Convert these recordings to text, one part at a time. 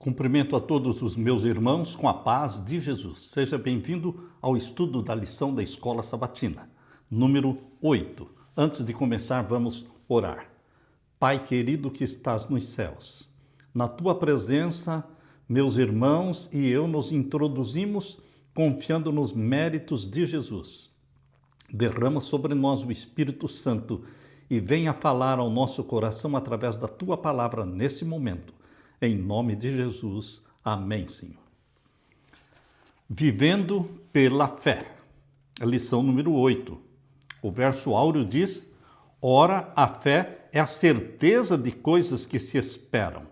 Cumprimento a todos os meus irmãos com a paz de Jesus. Seja bem-vindo ao estudo da lição da Escola Sabatina, número 8. Antes de começar, vamos orar. Pai querido que estás nos céus, na tua presença, meus irmãos e eu nos introduzimos confiando nos méritos de Jesus. Derrama sobre nós o Espírito Santo e venha falar ao nosso coração através da tua palavra nesse momento. Em nome de Jesus. Amém, Senhor. Vivendo pela fé. Lição número 8. O verso áureo diz: ora, a fé é a certeza de coisas que se esperam,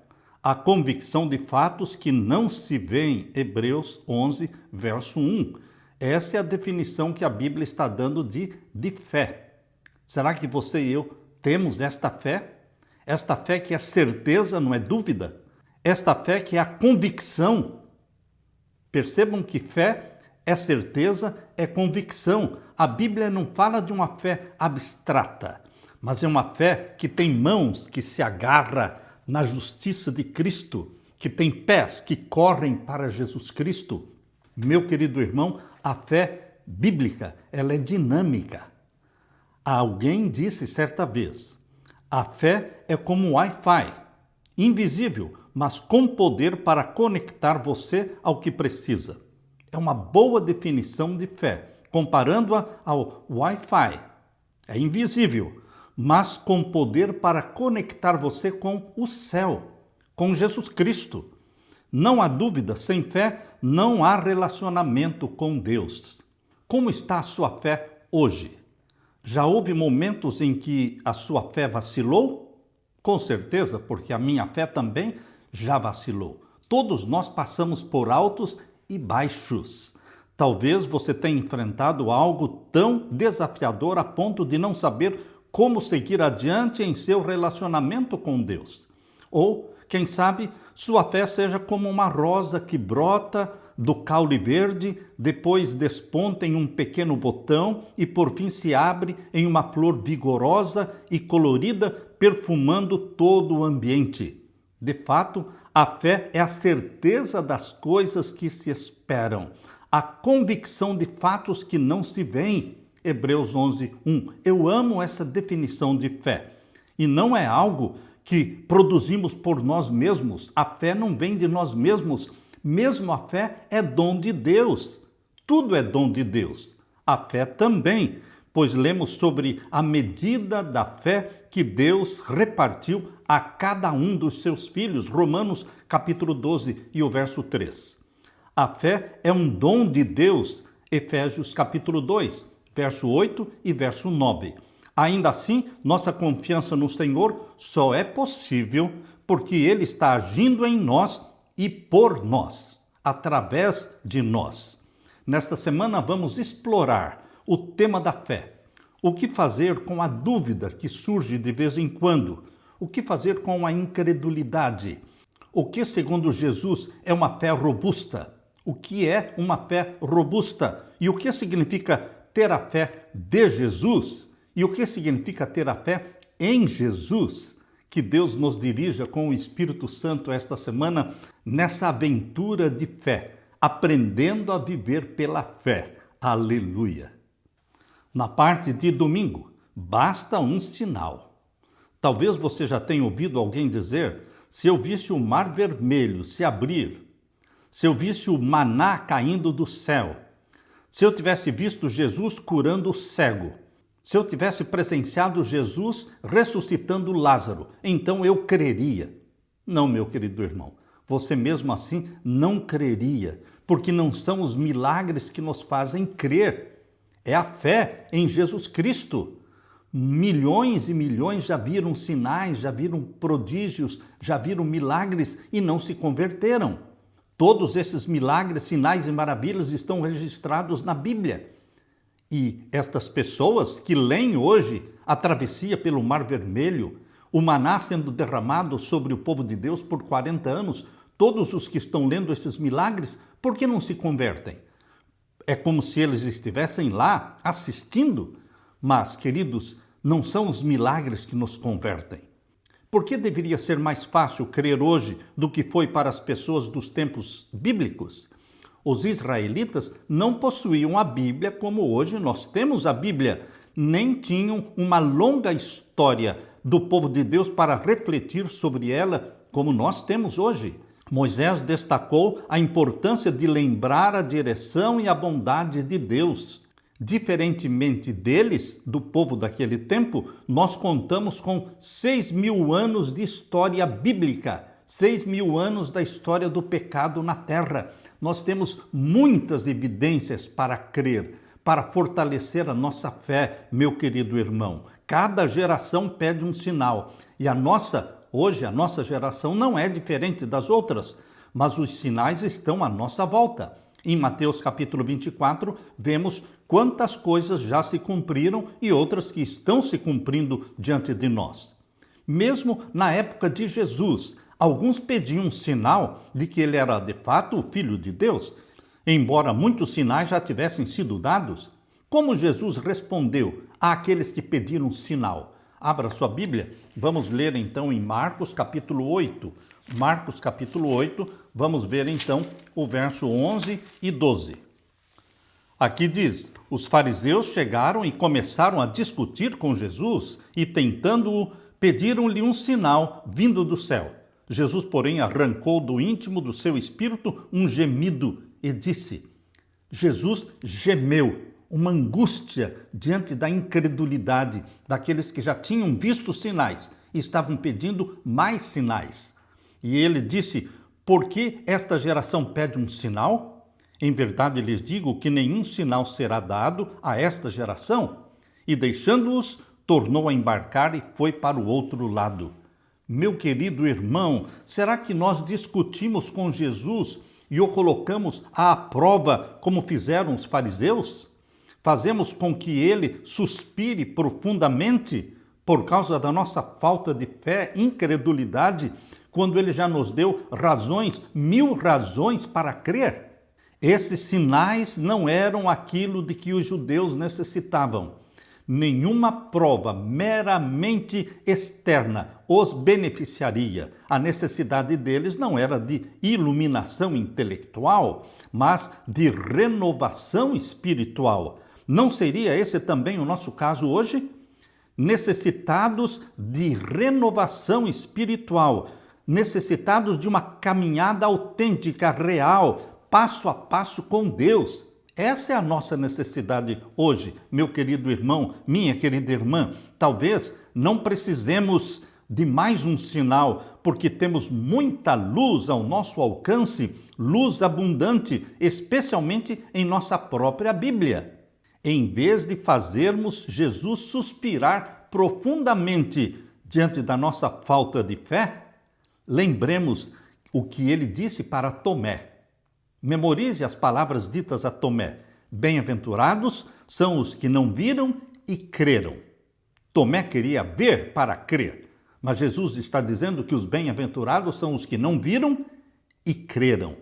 a convicção de fatos que não se veem. Hebreus 11, verso 1. Essa é a definição que a Bíblia está dando de fé. Será que você e eu temos esta fé? Esta fé que é certeza, não é dúvida? Esta fé que é a convicção. Percebam que fé é certeza, é convicção. A Bíblia não fala de uma fé abstrata, mas é uma fé que tem mãos, que se agarra na justiça de Cristo, que tem pés que correm para Jesus Cristo. Meu querido irmão, a fé bíblica, ela é dinâmica. Alguém disse certa vez, a fé é como um Wi-Fi, invisível, mas com poder para conectar você ao que precisa. É uma boa definição de fé, comparando-a ao Wi-Fi. É invisível, mas com poder para conectar você com o céu, com Jesus Cristo. Não há dúvida, sem fé não há relacionamento com Deus. Como está a sua fé hoje? Já houve momentos em que a sua fé vacilou? Com certeza, porque a minha fé também já vacilou. Todos nós passamos por altos e baixos. Talvez você tenha enfrentado algo tão desafiador a ponto de não saber como seguir adiante em seu relacionamento com Deus. Ou, quem sabe, sua fé seja como uma rosa que brota do caule verde, depois desponta em um pequeno botão e por fim se abre em uma flor vigorosa e colorida, perfumando todo o ambiente. De fato, a fé é a certeza das coisas que se esperam, a convicção de fatos que não se veem. Hebreus 11, 1. Eu amo essa definição de fé. E não é algo que produzimos por nós mesmos. A fé não vem de nós mesmos. Mesmo a fé é dom de Deus. Tudo é dom de Deus. A fé também, pois lemos sobre a medida da fé que Deus repartiu a cada um dos seus filhos. Romanos capítulo 12 e o verso 3. A fé é um dom de Deus. Efésios capítulo 2, verso 8 e verso 9. Ainda assim, nossa confiança no Senhor só é possível porque Ele está agindo em nós e por nós, através de nós. Nesta semana vamos explorar o tema da fé. O que fazer com a dúvida que surge de vez em quando? O que fazer com a incredulidade? O que, segundo Jesus, é uma fé robusta? O que é uma fé robusta? E o que significa ter a fé de Jesus? E o que significa ter a fé em Jesus? Que Deus nos dirija com o Espírito Santo esta semana nessa aventura de fé, aprendendo a viver pela fé. Aleluia! Na parte de domingo, basta um sinal. Talvez você já tenha ouvido alguém dizer: se eu visse o mar vermelho se abrir, se eu visse o maná caindo do céu, se eu tivesse visto Jesus curando o cego, se eu tivesse presenciado Jesus ressuscitando Lázaro, então eu creria. Não, meu querido irmão, você mesmo assim não creria, porque não são os milagres que nos fazem crer. É a fé em Jesus Cristo. Milhões e milhões já viram sinais, já viram prodígios, já viram milagres e não se converteram. Todos esses milagres, sinais e maravilhas estão registrados na Bíblia. E estas pessoas que leem hoje a travessia pelo Mar Vermelho, o maná sendo derramado sobre o povo de Deus por 40 anos, todos os que estão lendo esses milagres, por que não se convertem? É como se eles estivessem lá assistindo, mas, queridos, não são os milagres que nos convertem. Por que deveria ser mais fácil crer hoje do que foi para as pessoas dos tempos bíblicos? Os israelitas não possuíam a Bíblia como hoje nós temos a Bíblia, nem tinham uma longa história do povo de Deus para refletir sobre ela como nós temos hoje. Moisés destacou a importância de lembrar a direção e a bondade de Deus. Diferentemente deles, do povo daquele tempo, nós contamos com 6.000 anos de história bíblica, 6.000 anos da história do pecado na terra. Nós temos muitas evidências para crer, para fortalecer a nossa fé, meu querido irmão. Cada geração pede um sinal e hoje a nossa geração não é diferente das outras, mas os sinais estão à nossa volta. Em Mateus capítulo 24, vemos quantas coisas já se cumpriram e outras que estão se cumprindo diante de nós. Mesmo na época de Jesus, alguns pediam um sinal de que ele era de fato o Filho de Deus, embora muitos sinais já tivessem sido dados. Como Jesus respondeu àqueles que pediram um sinal? Abra sua Bíblia, vamos ler então em Marcos capítulo 8. Marcos capítulo 8, vamos ver então o verso 11 e 12. Aqui diz: os fariseus chegaram e começaram a discutir com Jesus e, tentando-o, pediram-lhe um sinal vindo do céu. Jesus, porém, arrancou do íntimo do seu espírito um gemido e disse. Jesus gemeu, uma angústia diante da incredulidade daqueles que já tinham visto sinais e estavam pedindo mais sinais. E ele disse: por que esta geração pede um sinal? Em verdade lhes digo que nenhum sinal será dado a esta geração. E deixando-os, tornou a embarcar e foi para o outro lado. Meu querido irmão, será que nós discutimos com Jesus e o colocamos à prova como fizeram os fariseus? Fazemos com que ele suspire profundamente por causa da nossa falta de fé, incredulidade, quando ele já nos deu razões, 1000 razões para crer? Esses sinais não eram aquilo de que os judeus necessitavam. Nenhuma prova meramente externa os beneficiaria. A necessidade deles não era de iluminação intelectual, mas de renovação espiritual. Não seria esse também o nosso caso hoje? Necessitados de renovação espiritual, necessitados de uma caminhada autêntica, real, passo a passo com Deus. Essa é a nossa necessidade hoje, meu querido irmão, minha querida irmã. Talvez não precisemos de mais um sinal, porque temos muita luz ao nosso alcance, luz abundante, especialmente em nossa própria Bíblia. Em vez de fazermos Jesus suspirar profundamente diante da nossa falta de fé, lembremos o que ele disse para Tomé. Memorize as palavras ditas a Tomé. Bem-aventurados são os que não viram e creram. Tomé queria ver para crer, mas Jesus está dizendo que os bem-aventurados são os que não viram e creram.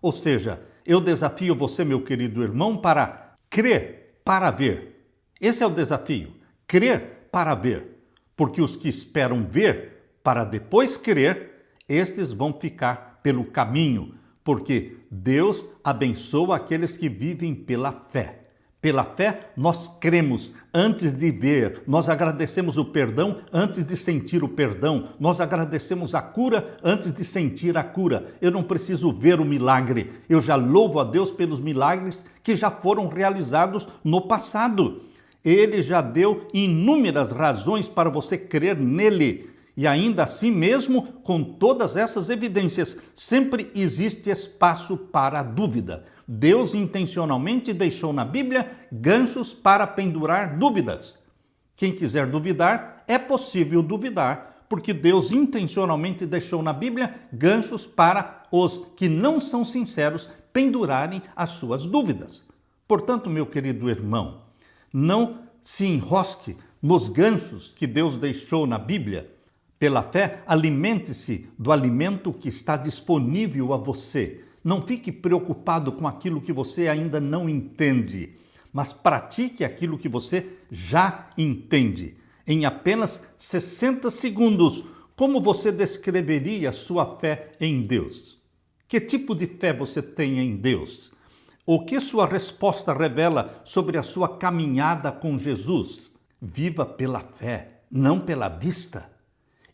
Ou seja, eu desafio você, meu querido irmão, para crer para ver. Esse é o desafio, crer para ver. Porque os que esperam ver para depois crer, estes vão ficar pelo caminho, porque Deus abençoa aqueles que vivem pela fé. Pela fé, nós cremos antes de ver, nós agradecemos o perdão antes de sentir o perdão, nós agradecemos a cura antes de sentir a cura. Eu não preciso ver o milagre, eu já louvo a Deus pelos milagres que já foram realizados no passado. Ele já deu inúmeras razões para você crer nele. E ainda assim mesmo, com todas essas evidências, sempre existe espaço para a dúvida. Deus intencionalmente deixou na Bíblia ganchos para pendurar dúvidas. Quem quiser duvidar, é possível duvidar, porque Deus intencionalmente deixou na Bíblia ganchos para os que não são sinceros pendurarem as suas dúvidas. Portanto, meu querido irmão, não se enrosque nos ganchos que Deus deixou na Bíblia. Pela fé, alimente-se do alimento que está disponível a você. Não fique preocupado com aquilo que você ainda não entende, mas pratique aquilo que você já entende. Em apenas 60 segundos, Como você descreveria sua fé em Deus? Que tipo de fé você tem em Deus? O que sua resposta revela sobre a sua caminhada com Jesus? Viva pela fé, não pela vista.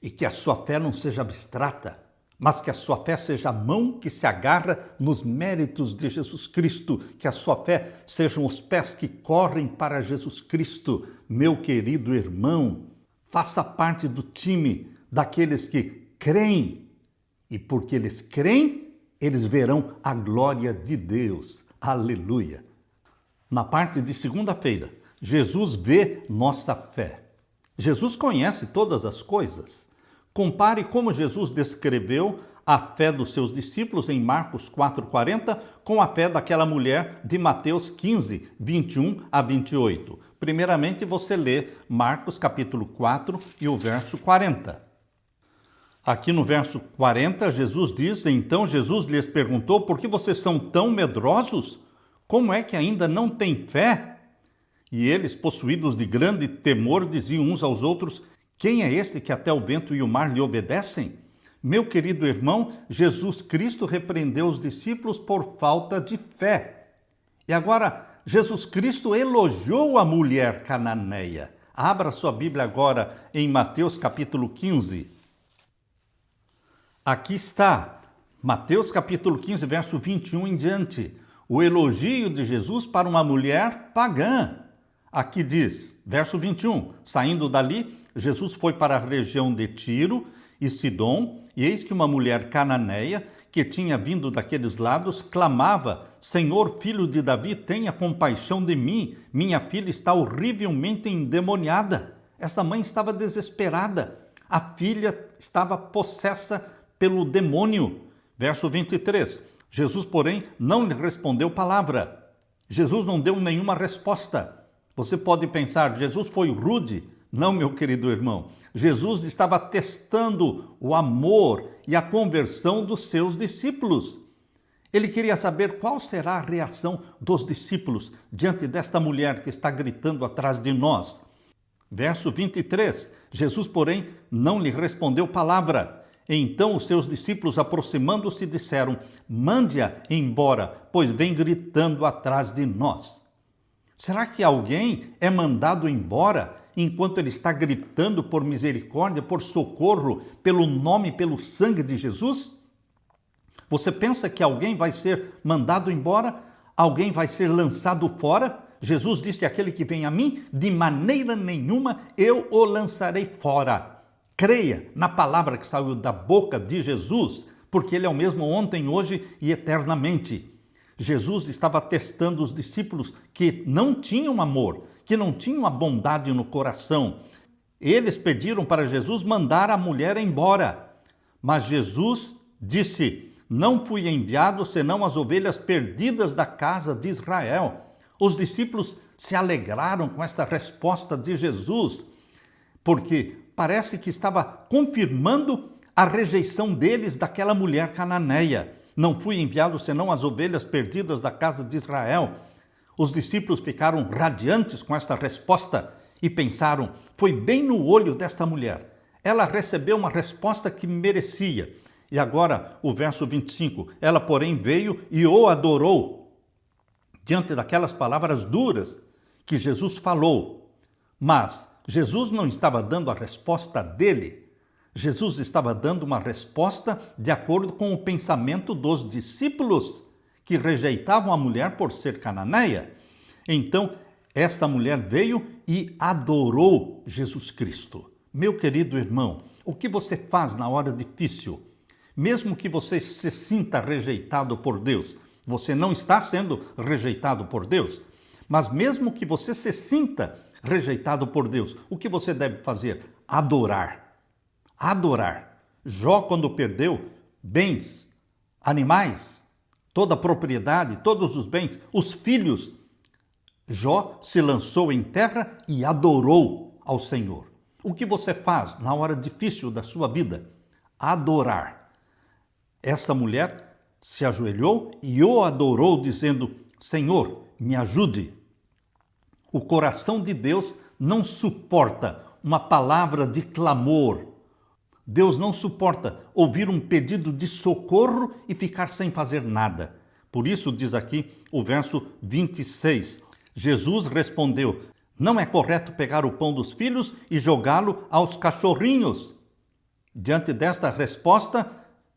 E que a sua fé não seja abstrata, mas que a sua fé seja a mão que se agarra nos méritos de Jesus Cristo, que a sua fé sejam os pés que correm para Jesus Cristo. Meu querido irmão, faça parte do time daqueles que creem, e porque eles creem, eles verão a glória de Deus. Aleluia! Na parte de segunda-feira, Jesus vê nossa fé. Jesus conhece todas as coisas. Compare como Jesus descreveu a fé dos seus discípulos em Marcos 4,40 com a fé daquela mulher de Mateus 15, 21 a 28. Primeiramente, você lê Marcos capítulo 4 e o verso 40. Aqui no verso 40, Jesus diz: Então Jesus lhes perguntou, por que vocês são tão medrosos? Como é que ainda não têm fé? E eles, possuídos de grande temor, diziam uns aos outros: quem é este que até o vento e o mar lhe obedecem? Meu querido irmão, Jesus Cristo repreendeu os discípulos por falta de fé. E agora, Jesus Cristo elogiou a mulher cananeia. Abra sua Bíblia agora em Mateus capítulo 15. Aqui está, Mateus capítulo 15, verso 21 em diante. O elogio de Jesus para uma mulher pagã. Aqui diz, verso 21, saindo dali, Jesus foi para a região de Tiro e Sidom, e eis que uma mulher cananeia, que tinha vindo daqueles lados, clamava: Senhor, filho de Davi, tenha compaixão de mim, minha filha está horrivelmente endemoniada. Esta mãe estava desesperada, a filha estava possessa pelo demônio. Verso 23, Jesus, porém, não lhe respondeu palavra. Jesus não deu nenhuma resposta. Você pode pensar, Jesus foi rude? Não, meu querido irmão. Jesus estava testando o amor e a conversão dos seus discípulos. Ele queria saber qual será a reação dos discípulos diante desta mulher que está gritando atrás de nós. Verso 23, Jesus, porém, não lhe respondeu palavra. Então os seus discípulos, aproximando-se, disseram: mande-a embora, pois vem gritando atrás de nós. Será que alguém é mandado embora enquanto ele está gritando por misericórdia, por socorro, pelo nome, pelo sangue de Jesus? Você pensa que alguém vai ser mandado embora? Alguém vai ser lançado fora? Jesus disse: aquele que vem a mim, de maneira nenhuma eu o lançarei fora. Creia na palavra que saiu da boca de Jesus, porque ele é o mesmo ontem, hoje e eternamente. Jesus estava testando os discípulos que não tinham amor, que não tinham a bondade no coração. Eles pediram para Jesus mandar a mulher embora. Mas Jesus disse: não fui enviado senão as ovelhas perdidas da casa de Israel. Os discípulos se alegraram com esta resposta de Jesus, porque parece que estava confirmando a rejeição deles daquela mulher cananeia. Não fui enviado senão as ovelhas perdidas da casa de Israel. Os discípulos ficaram radiantes com esta resposta e pensaram: foi bem no olho desta mulher. Ela recebeu uma resposta que merecia. E agora o verso 25, ela porém veio e o adorou. Diante daquelas palavras duras que Jesus falou. Mas Jesus não estava dando a resposta dele. Jesus estava dando uma resposta de acordo com o pensamento dos discípulos, que rejeitavam a mulher por ser cananeia. Então, esta mulher veio e adorou Jesus Cristo. Meu querido irmão, o que você faz na hora difícil? Mesmo que você se sinta rejeitado por Deus, você não está sendo rejeitado por Deus, mas mesmo que você se sinta rejeitado por Deus, o que você deve fazer? Adorar. Adorar. Jó, quando perdeu bens, animais, toda a propriedade, todos os bens, os filhos, Jó se lançou em terra e adorou ao Senhor. O que você faz na hora difícil da sua vida? Adorar. Essa mulher se ajoelhou e o adorou, dizendo: Senhor, me ajude. O coração de Deus não suporta uma palavra de clamor, Deus não suporta ouvir um pedido de socorro e ficar sem fazer nada. Por isso diz aqui o verso 26. Jesus respondeu: não é correto pegar o pão dos filhos e jogá-lo aos cachorrinhos. Diante desta resposta,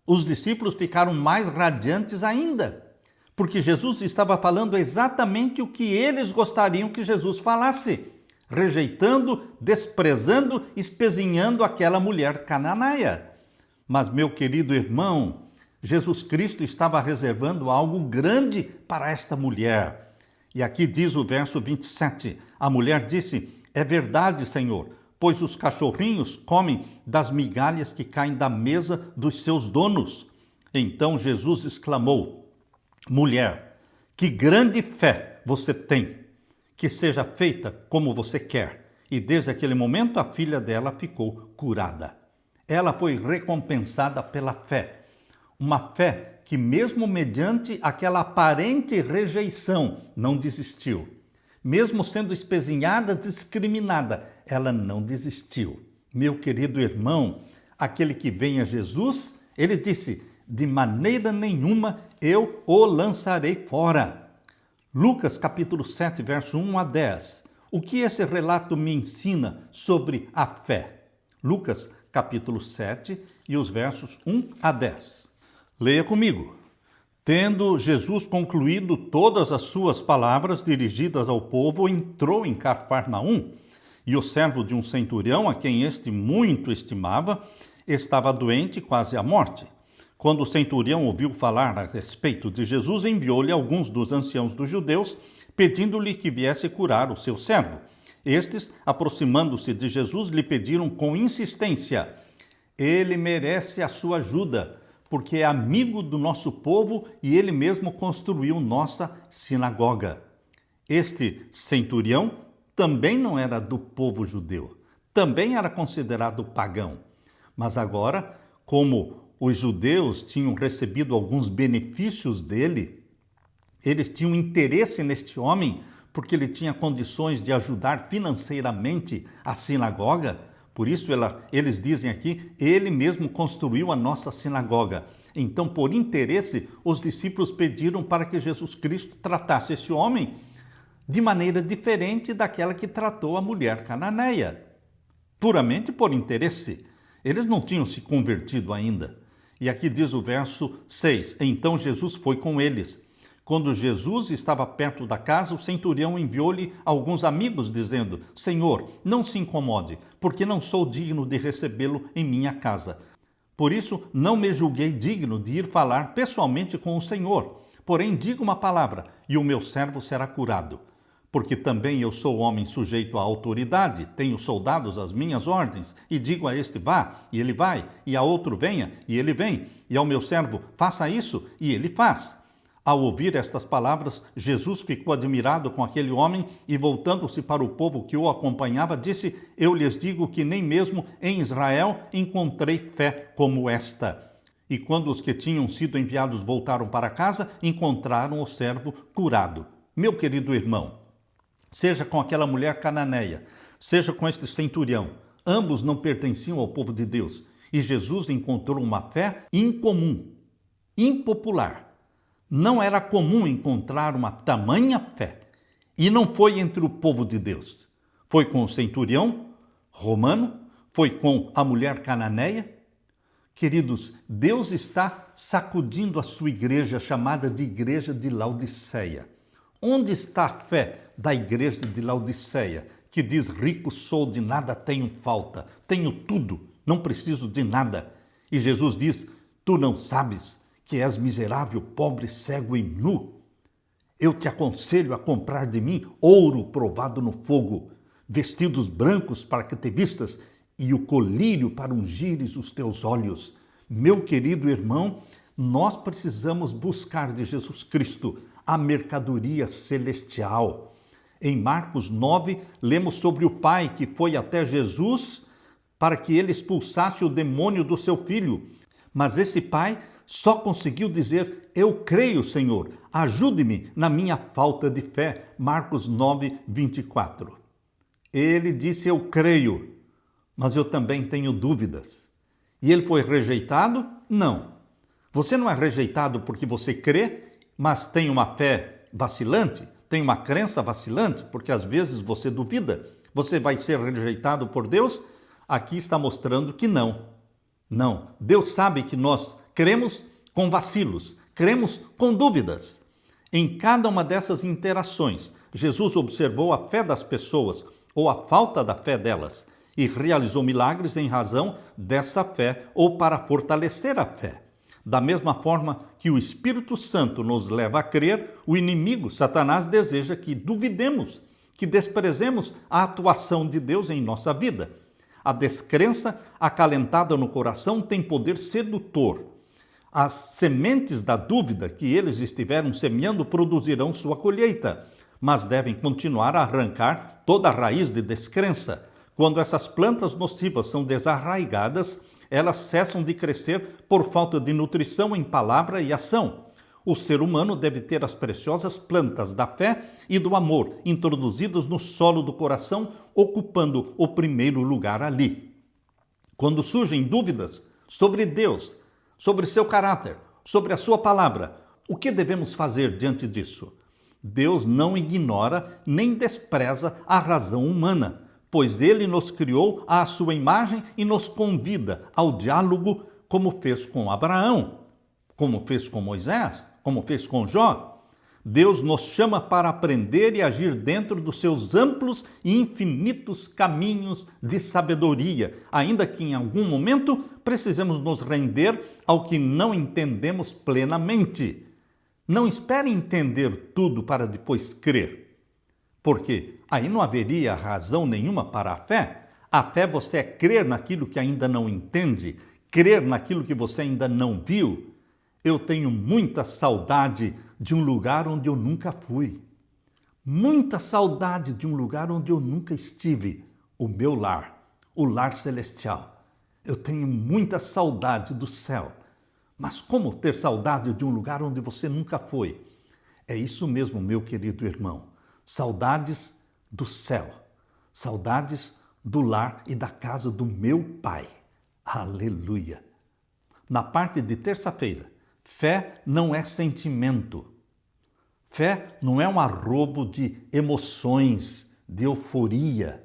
os discípulos ficaram mais radiantes ainda, porque Jesus estava falando exatamente o que eles gostariam que Jesus falasse, rejeitando, desprezando, espezinhando aquela mulher cananeia. Mas, meu querido irmão, Jesus Cristo estava reservando algo grande para esta mulher. E aqui diz o verso 27, a mulher disse: é verdade, Senhor, pois os cachorrinhos comem das migalhas que caem da mesa dos seus donos. Então Jesus exclamou: mulher, que grande fé você tem, que seja feita como você quer. E desde aquele momento a filha dela ficou curada. Ela foi recompensada pela fé. Uma fé que mesmo mediante aquela aparente rejeição, não desistiu. Mesmo sendo espezinhada, discriminada, ela não desistiu. Meu querido irmão, aquele que vem a Jesus, ele disse: de maneira nenhuma eu o lançarei fora. Lucas capítulo 7, verso 1 a 10. O que esse relato me ensina sobre a fé? Lucas capítulo 7 e os versos 1 a 10. Leia comigo. Tendo Jesus concluído todas as suas palavras dirigidas ao povo, entrou em Cafarnaum, e o servo de um centurião, a quem este muito estimava, estava doente, quase à morte. Quando o centurião ouviu falar a respeito de Jesus, enviou-lhe alguns dos anciãos dos judeus, pedindo-lhe que viesse curar o seu servo. Estes, aproximando-se de Jesus, lhe pediram com insistência: ele merece a sua ajuda, porque é amigo do nosso povo e ele mesmo construiu nossa sinagoga. Este centurião também não era do povo judeu, também era considerado pagão. Mas agora, como os judeus tinham recebido alguns benefícios dele, eles tinham interesse neste homem porque ele tinha condições de ajudar financeiramente a sinagoga. Por isso eles dizem aqui: ele mesmo construiu a nossa sinagoga. Então, por interesse, os discípulos pediram para que Jesus Cristo tratasse esse homem de maneira diferente daquela que tratou a mulher cananeia. Puramente por interesse. Eles não tinham se convertido ainda. E aqui diz o verso 6, então Jesus foi com eles. Quando Jesus estava perto da casa, o centurião enviou-lhe alguns amigos, dizendo: Senhor, não se incomode, porque não sou digno de recebê-lo em minha casa. Por isso, não me julguei digno de ir falar pessoalmente com o Senhor. Porém, diga uma palavra, e o meu servo será curado. Porque também eu sou homem sujeito à autoridade, tenho soldados às minhas ordens, e digo a este: vá, e ele vai, e a outro: venha, e ele vem, e ao meu servo: faça isso, e ele faz. Ao ouvir estas palavras, Jesus ficou admirado com aquele homem e, voltando-se para o povo que o acompanhava, disse: eu lhes digo que nem mesmo em Israel encontrei fé como esta. E quando os que tinham sido enviados voltaram para casa, encontraram o servo curado. Meu querido irmão, seja com aquela mulher cananeia, seja com este centurião, ambos não pertenciam ao povo de Deus. E Jesus encontrou uma fé incomum, impopular. Não era comum encontrar uma tamanha fé. E não foi entre o povo de Deus. Foi com o centurião romano, foi com a mulher cananeia. Queridos, Deus está sacudindo a sua igreja, chamada de Igreja de Laodiceia. Onde está a fé da igreja de Laodiceia, que diz: rico sou, de nada tenho falta, tenho tudo, não preciso de nada? E Jesus diz: tu não sabes que és miserável, pobre, cego e nu? Eu te aconselho a comprar de mim ouro provado no fogo, vestidos brancos para que te vistas e o colírio para ungires os teus olhos. Meu querido irmão, nós precisamos buscar de Jesus Cristo a mercadoria celestial. Em Marcos 9, lemos sobre o pai que foi até Jesus para que ele expulsasse o demônio do seu filho. Mas esse pai só conseguiu dizer: eu creio, Senhor, ajude-me na minha falta de fé. Marcos 9, 24. Ele disse: eu creio, mas eu também tenho dúvidas. E ele foi rejeitado? Não. Você não é rejeitado porque você crê, mas tem uma fé vacilante, tem uma crença vacilante, porque às vezes você duvida. Você vai ser rejeitado por Deus? Aqui está mostrando que não. Não. Deus sabe que nós cremos com vacilos, cremos com dúvidas. Em cada uma dessas interações, Jesus observou a fé das pessoas ou a falta da fé delas e realizou milagres em razão dessa fé ou para fortalecer a fé. Da mesma forma que o Espírito Santo nos leva a crer, o inimigo, Satanás, deseja que duvidemos, que desprezemos a atuação de Deus em nossa vida. A descrença acalentada no coração tem poder sedutor. As sementes da dúvida que eles estiveram semeando produzirão sua colheita, mas devem continuar a arrancar toda a raiz de descrença. Quando essas plantas nocivas são desarraigadas, elas cessam de crescer por falta de nutrição em palavra e ação. O ser humano deve ter as preciosas plantas da fé e do amor introduzidas no solo do coração, ocupando o primeiro lugar ali. Quando surgem dúvidas sobre Deus, sobre seu caráter, sobre a sua palavra, o que devemos fazer diante disso? Deus não ignora nem despreza a razão humana, pois ele nos criou à sua imagem e nos convida ao diálogo, como fez com Abraão, como fez com Moisés, como fez com Jó. Deus nos chama para aprender e agir dentro dos seus amplos e infinitos caminhos de sabedoria, ainda que em algum momento precisemos nos render ao que não entendemos plenamente. Não espere entender tudo para depois crer, porque aí não haveria razão nenhuma para a fé. A fé você é crer naquilo que ainda não entende, crer naquilo que você ainda não viu. Eu tenho muita saudade de um lugar onde eu nunca fui. Muita saudade de um lugar onde eu nunca estive. O meu lar, o lar celestial. Eu tenho muita saudade do céu. Mas como ter saudade de um lugar onde você nunca foi? É isso mesmo, meu querido irmão. Saudades do céu. Saudades do lar e da casa do meu Pai. Aleluia! Na parte de terça-feira, fé não é sentimento. Fé não é um arrobo de emoções, de euforia.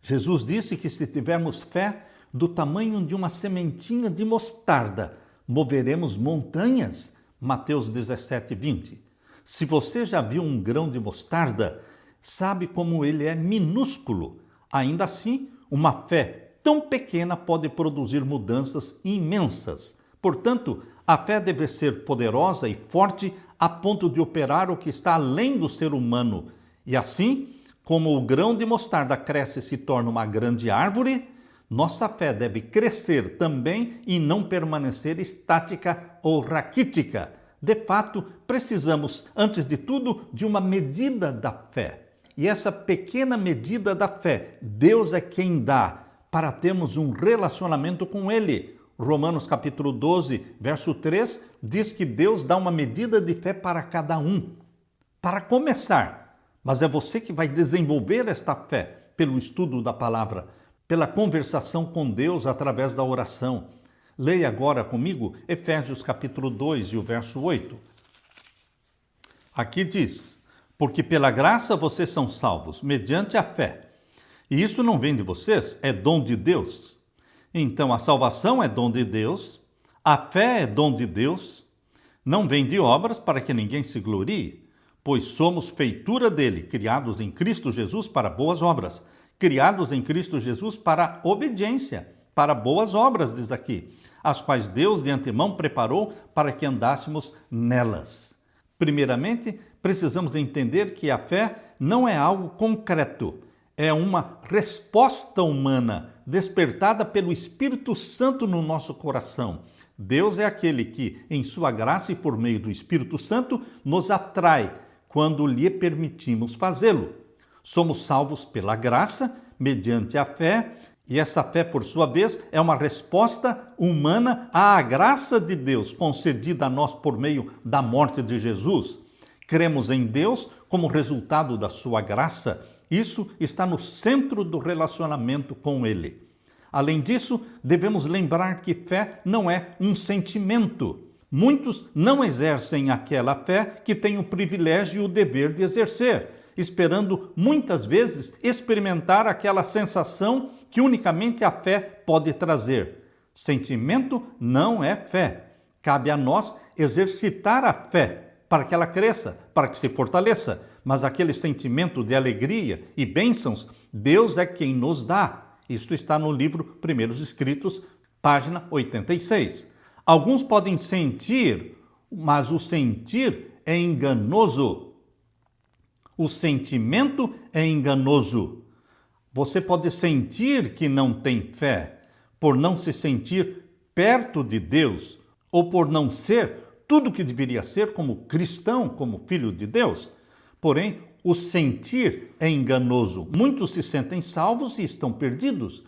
Jesus disse que se tivermos fé do tamanho de uma sementinha de mostarda, moveremos montanhas. Mateus 17, 20. Se você já viu um grão de mostarda, sabe como ele é minúsculo. Ainda assim, uma fé tão pequena pode produzir mudanças imensas. Portanto, a fé deve ser poderosa e forte a ponto de operar o que está além do ser humano. E assim, como o grão de mostarda cresce e se torna uma grande árvore, nossa fé deve crescer também e não permanecer estática ou raquítica. De fato, precisamos, antes de tudo, de uma medida da fé. E essa pequena medida da fé, Deus é quem dá para termos um relacionamento com Ele. Romanos capítulo 12, verso 3, diz que Deus dá uma medida de fé para cada um. Para começar, mas é você que vai desenvolver esta fé pelo estudo da palavra, pela conversação com Deus através da oração. Leia agora comigo Efésios capítulo 2 e o verso 8. Aqui diz: porque pela graça vocês são salvos, mediante a fé. E isso não vem de vocês, é dom de Deus. Então a salvação é dom de Deus, a fé é dom de Deus, não vem de obras para que ninguém se glorie, pois somos feitura dele, criados em Cristo Jesus para boas obras, criados em Cristo Jesus para obediência, para boas obras, diz aqui, as quais Deus de antemão preparou para que andássemos nelas. Primeiramente, precisamos entender que a fé não é algo concreto, é uma resposta humana despertada pelo Espírito Santo no nosso coração. Deus é aquele que, em sua graça e por meio do Espírito Santo, nos atrai quando lhe permitimos fazê-lo. Somos salvos pela graça, mediante a fé, e essa fé, por sua vez, é uma resposta humana à graça de Deus concedida a nós por meio da morte de Jesus. Cremos em Deus como resultado da sua graça. Isso está no centro do relacionamento com Ele. Além disso, devemos lembrar que fé não é um sentimento. Muitos não exercem aquela fé que têm o privilégio e o dever de exercer, esperando muitas vezes experimentar aquela sensação que unicamente a fé pode trazer. Sentimento não é fé. Cabe a nós exercitar a fé para que ela cresça, para que se fortaleça. Mas aquele sentimento de alegria e bênçãos, Deus é quem nos dá. Isto está no livro Primeiros Escritos, página 86. Alguns podem sentir, mas o sentir é enganoso. O sentimento é enganoso. Você pode sentir que não tem fé por não se sentir perto de Deus ou por não ser tudo o que deveria ser como cristão, como filho de Deus. Porém, o sentir é enganoso. Muitos se sentem salvos e estão perdidos.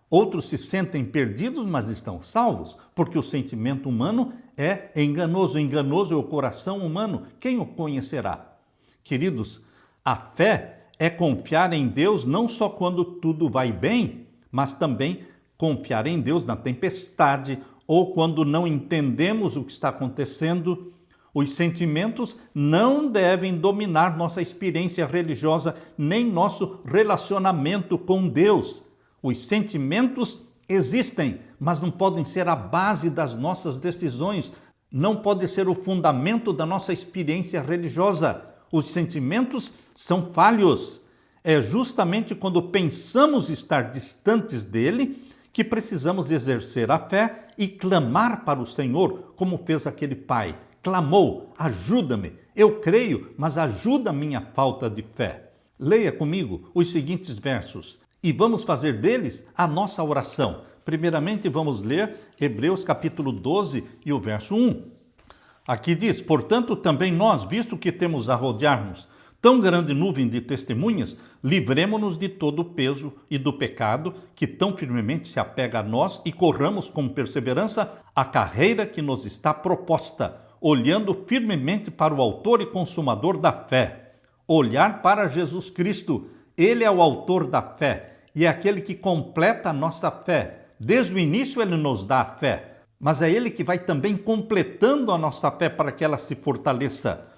Outros se sentem perdidos, mas estão salvos, porque o sentimento humano é enganoso. Enganoso é o coração humano. Quem o conhecerá? Queridos, a fé é confiar em Deus não só quando tudo vai bem, mas também confiar em Deus na tempestade ou quando não entendemos o que está acontecendo. Os sentimentos não devem dominar nossa experiência religiosa nem nosso relacionamento com Deus. Os sentimentos existem, mas não podem ser a base das nossas decisões, não pode ser o fundamento da nossa experiência religiosa. Os sentimentos são falhos. É justamente quando pensamos estar distantes dele que precisamos exercer a fé e clamar para o Senhor, como fez aquele pai. Clamou, ajuda-me, eu creio, mas ajuda a minha falta de fé. Leia comigo os seguintes versos e vamos fazer deles a nossa oração. Primeiramente vamos ler Hebreus capítulo 12 e o verso 1. Aqui diz, portanto também nós, visto que temos a rodear-nos tão grande nuvem de testemunhas, livremo-nos de todo o peso e do pecado que tão firmemente se apega a nós e corramos com perseverança a carreira que nos está proposta, olhando firmemente para o autor e consumador da fé. Olhar para Jesus Cristo, ele é o autor da fé e é aquele que completa a nossa fé. Desde o início ele nos dá a fé, mas é ele que vai também completando a nossa fé para que ela se fortaleça.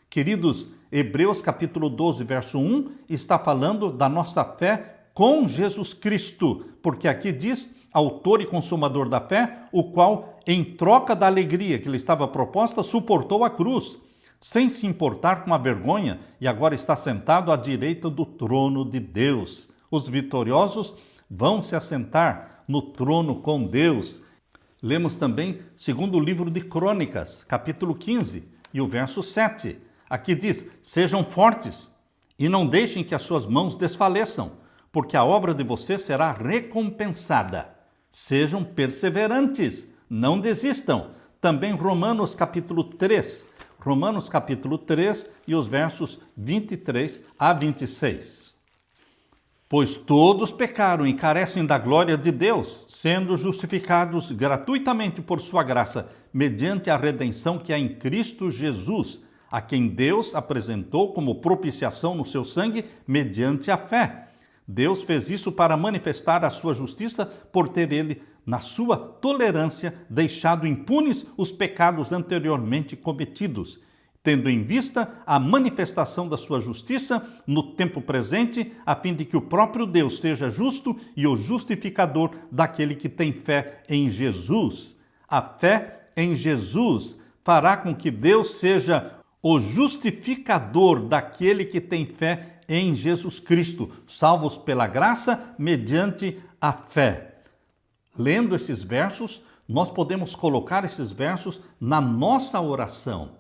Queridos, Hebreus capítulo 12, verso 1, está falando da nossa fé com Jesus Cristo, porque aqui diz, autor e consumador da fé, o qual, em troca da alegria que lhe estava proposta, suportou a cruz, sem se importar com a vergonha, e agora está sentado à direita do trono de Deus. Os vitoriosos vão se assentar no trono com Deus. Lemos também segundo o livro de Crônicas, capítulo 15, e o verso 7. Aqui diz, sejam fortes e não deixem que as suas mãos desfaleçam, porque a obra de vocês será recompensada. Sejam perseverantes, não desistam. Também Romanos capítulo 3, e os versos 23 a 26. Pois todos pecaram e carecem da glória de Deus, sendo justificados gratuitamente por sua graça, mediante a redenção que há em Cristo Jesus, a quem Deus apresentou como propiciação no seu sangue, mediante a fé. Deus fez isso para manifestar a sua justiça, por ter ele, na sua tolerância, deixado impunes os pecados anteriormente cometidos, tendo em vista a manifestação da sua justiça no tempo presente, a fim de que o próprio Deus seja justo e o justificador daquele que tem fé em Jesus. A fé em Jesus fará com que Deus seja o justificador daquele que tem fé em Jesus Cristo, salvos pela graça mediante a fé. Lendo esses versos, nós podemos colocar esses versos na nossa oração,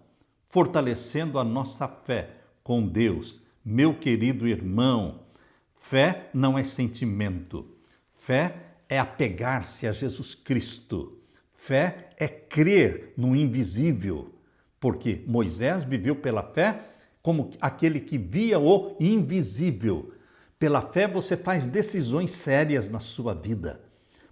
fortalecendo a nossa fé com Deus. Meu querido irmão, fé não é sentimento. Fé é apegar-se a Jesus Cristo. Fé é crer no invisível, porque Moisés viveu pela fé como aquele que via o invisível. Pela fé você faz decisões sérias na sua vida,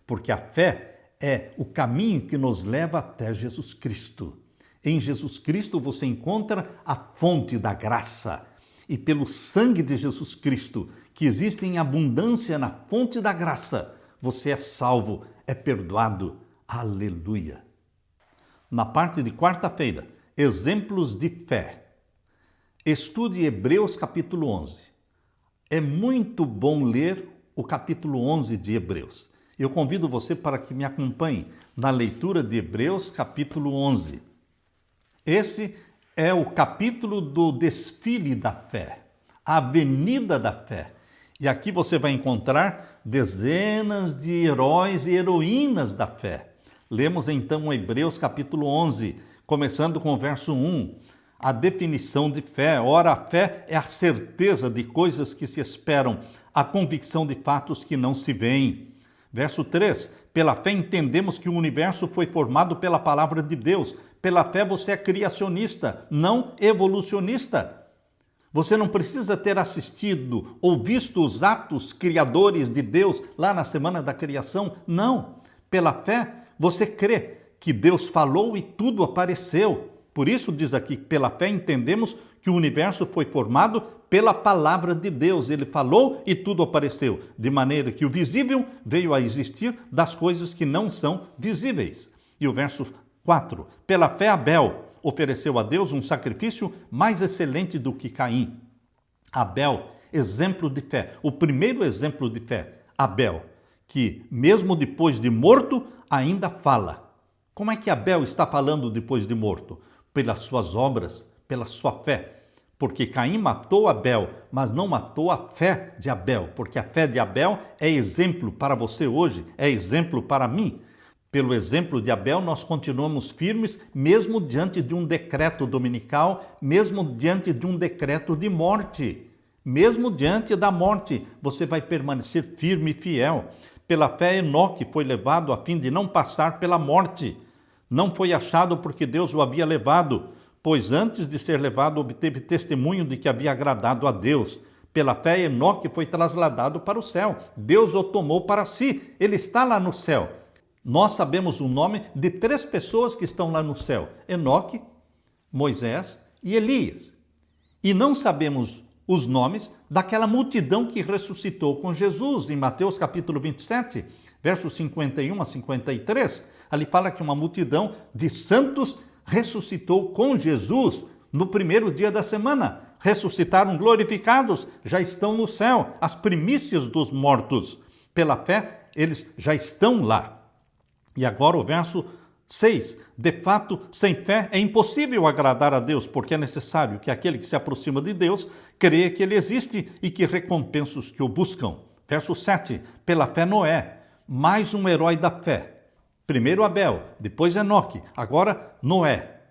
porque a fé é o caminho que nos leva até Jesus Cristo. Em Jesus Cristo você encontra a fonte da graça. E pelo sangue de Jesus Cristo, que existe em abundância na fonte da graça, você é salvo, é perdoado. Aleluia! Na parte de quarta-feira, exemplos de fé. Estude Hebreus capítulo 11. É muito bom ler o capítulo 11 de Hebreus. Eu convido você para que me acompanhe na leitura de Hebreus capítulo 11. Esse é o capítulo do desfile da fé, a avenida da fé. E aqui você vai encontrar dezenas de heróis e heroínas da fé. Lemos então Hebreus capítulo 11, começando com o verso 1. A definição de fé. Ora, a fé é a certeza de coisas que se esperam, a convicção de fatos que não se veem. Verso 3. Pela fé entendemos que o universo foi formado pela palavra de Deus. Pela fé você é criacionista, não evolucionista. Você não precisa ter assistido ou visto os atos criadores de Deus lá na semana da criação. Não. Pela fé você crê que Deus falou e tudo apareceu. Por isso diz aqui, pela fé entendemos que o universo foi formado pela palavra de Deus. Ele falou e tudo apareceu, de maneira que o visível veio a existir das coisas que não são visíveis. E o verso 4, pela fé Abel ofereceu a Deus um sacrifício mais excelente do que Caim. Abel, exemplo de fé, o primeiro exemplo de fé, Abel, que mesmo depois de morto, ainda fala. Como é que Abel está falando depois de morto? Pelas suas obras, pela sua fé. Porque Caim matou Abel, mas não matou a fé de Abel, porque a fé de Abel é exemplo para você hoje, é exemplo para mim. Pelo exemplo de Abel, nós continuamos firmes, mesmo diante de um decreto dominical, mesmo diante de um decreto de morte. Mesmo diante da morte, você vai permanecer firme e fiel. Pela fé, Enoque foi levado a fim de não passar pela morte. Não foi achado porque Deus o havia levado, pois antes de ser levado obteve testemunho de que havia agradado a Deus. Pela fé, Enoque foi trasladado para o céu. Deus o tomou para si. Ele está lá no céu. Nós sabemos o nome de 3 pessoas que estão lá no céu: Enoque, Moisés e Elias. E não sabemos os nomes daquela multidão que ressuscitou com Jesus, em Mateus capítulo 27, versos 51 a 53. Ali fala que uma multidão de santos ressuscitou com Jesus no primeiro dia da semana. Ressuscitaram glorificados, já estão no céu, as primícias dos mortos. Pela fé, eles já estão lá. E agora o verso 6. De fato, sem fé é impossível agradar a Deus, porque é necessário que aquele que se aproxima de Deus creia que ele existe e que recompensa os que o buscam. Verso 7. Pela fé Noé, mais um herói da fé. Primeiro Abel, depois Enoque, agora Noé.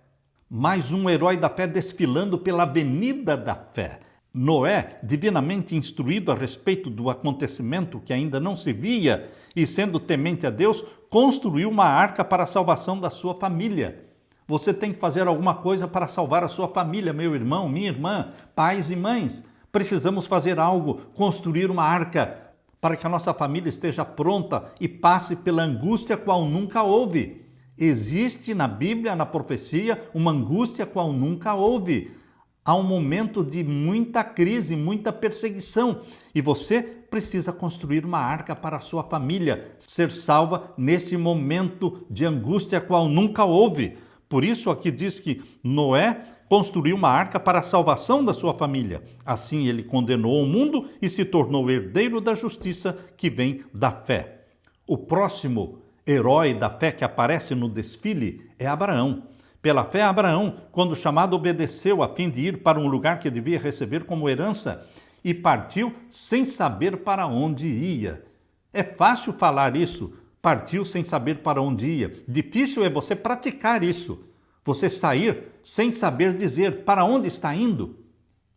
Mais um herói da fé desfilando pela avenida da fé. Noé, divinamente instruído a respeito do acontecimento que ainda não se via e sendo temente a Deus, construiu uma arca para a salvação da sua família. Você tem que fazer alguma coisa para salvar a sua família, meu irmão, minha irmã, pais e mães. Precisamos fazer algo, construir uma arca para que a nossa família esteja pronta e passe pela angústia qual nunca houve. Existe na Bíblia, na profecia, uma angústia qual nunca houve. Há um momento de muita crise, muita perseguição, e você precisa construir uma arca para a sua família, ser salva nesse momento de angústia qual nunca houve. Por isso aqui diz que Noé construiu uma arca para a salvação da sua família. Assim ele condenou o mundo e se tornou herdeiro da justiça que vem da fé. O próximo herói da fé que aparece no desfile é Abraão. Pela fé, Abraão, quando chamado, obedeceu a fim de ir para um lugar que devia receber como herança e partiu sem saber para onde ia. É fácil falar isso, partiu sem saber para onde ia. Difícil é você praticar isso, você sair sem saber dizer para onde está indo.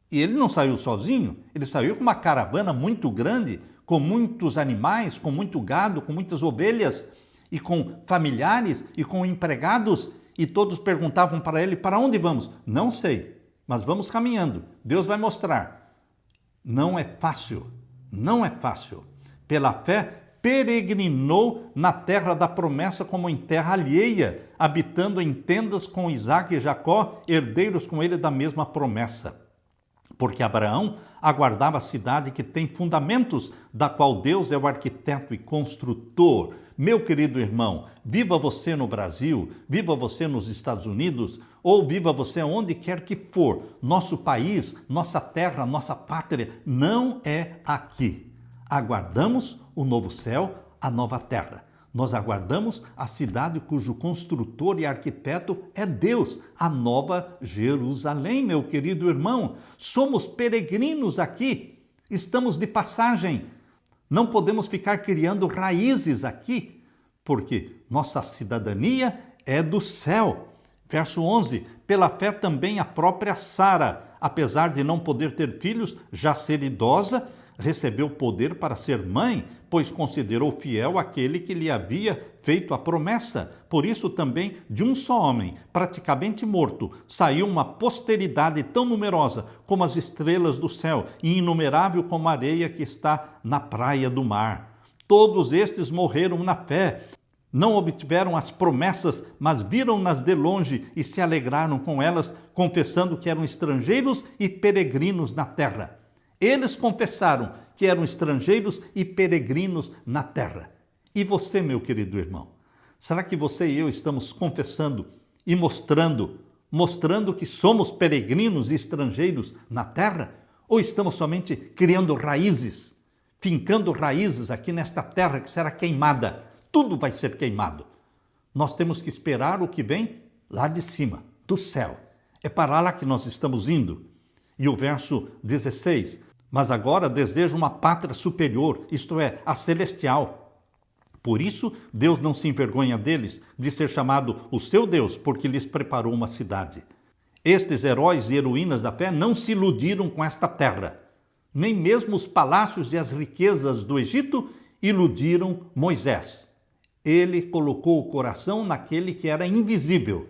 E ele não saiu sozinho, ele saiu com uma caravana muito grande, com muitos animais, com muito gado, com muitas ovelhas, e com familiares e com empregados. E todos perguntavam para ele, para onde vamos? Não sei, mas vamos caminhando. Deus vai mostrar. Não é fácil, não é fácil. Pela fé, peregrinou na terra da promessa como em terra alheia, habitando em tendas com Isaque e Jacó, herdeiros com ele da mesma promessa. porque Abraão aguardava a cidade que tem fundamentos, da qual Deus é o arquiteto e construtor. Meu querido irmão, viva você no Brasil, viva você nos Estados Unidos, ou viva você onde quer que for. Nosso país, nossa terra, nossa pátria não é aqui. Aguardamos o novo céu, a nova terra. Nós aguardamos a cidade cujo construtor e arquiteto é Deus, a nova Jerusalém, meu querido irmão. Somos peregrinos aqui, estamos de passagem. Não podemos ficar criando raízes aqui, porque nossa cidadania é do céu. Verso 11, pela fé também a própria Sara, apesar de não poder ter filhos, já ser idosa, recebeu poder para ser mãe, pois considerou fiel aquele que lhe havia feito a promessa. Por isso também, de um só homem, praticamente morto, saiu uma posteridade tão numerosa como as estrelas do céu e inumerável como a areia que está na praia do mar. Todos estes morreram na fé. Não obtiveram as promessas, mas viram-nas de longe e se alegraram com elas, confessando que eram estrangeiros e peregrinos na terra. Eles confessaram que eram estrangeiros e peregrinos na terra. E você, meu querido irmão, será que você e eu estamos confessando e mostrando que somos peregrinos e estrangeiros na terra? Ou estamos somente criando raízes, fincando raízes aqui nesta terra que será queimada? Tudo vai ser queimado. Nós temos que esperar o que vem lá de cima, do céu. É para lá que nós estamos indo. E o verso 16, mas agora desejo uma pátria superior, isto é, a celestial. Por isso, Deus não se envergonha deles, de ser chamado o seu Deus, porque lhes preparou uma cidade. Estes heróis e heroínas da fé não se iludiram com esta terra. Nem mesmo os palácios e as riquezas do Egito iludiram Moisés. Ele colocou o coração naquele que era invisível.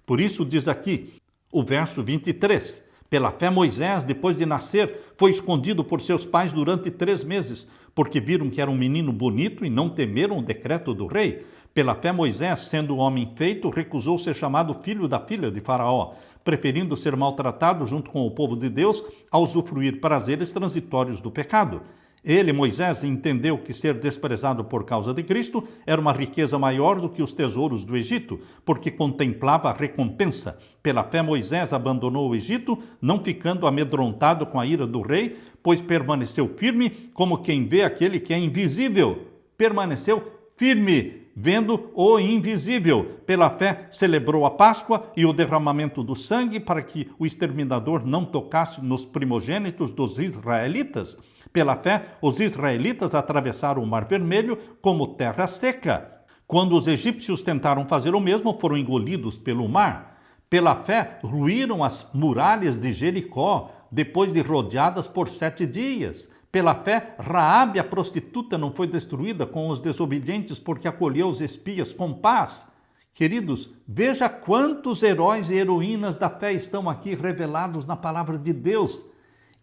Por isso diz aqui, o verso 23, pela fé Moisés, depois de nascer, foi escondido por seus pais durante 3 meses, porque viram que era um menino bonito e não temeram o decreto do rei. Pela fé Moisés, sendo homem feito, recusou ser chamado filho da filha de Faraó, preferindo ser maltratado junto com o povo de Deus a usufruir prazeres transitórios do pecado. Ele, Moisés, entendeu que ser desprezado por causa de Cristo era uma riqueza maior do que os tesouros do Egito, porque contemplava a recompensa. Pela fé, Moisés abandonou o Egito, não ficando amedrontado com a ira do rei, pois permaneceu firme como quem vê aquele que é invisível. Permaneceu firme, vendo o invisível. Pela fé, celebrou a Páscoa e o derramamento do sangue para que o exterminador não tocasse nos primogênitos dos israelitas. Pela fé, os israelitas atravessaram o Mar Vermelho como terra seca. Quando os egípcios tentaram fazer o mesmo, foram engolidos pelo mar. Pela fé, ruíram as muralhas de Jericó, depois de rodeadas por 7 dias. Pela fé, Raabe, a prostituta, não foi destruída com os desobedientes, porque acolheu os espias com paz. Queridos, veja quantos heróis e heroínas da fé estão aqui revelados na palavra de Deus.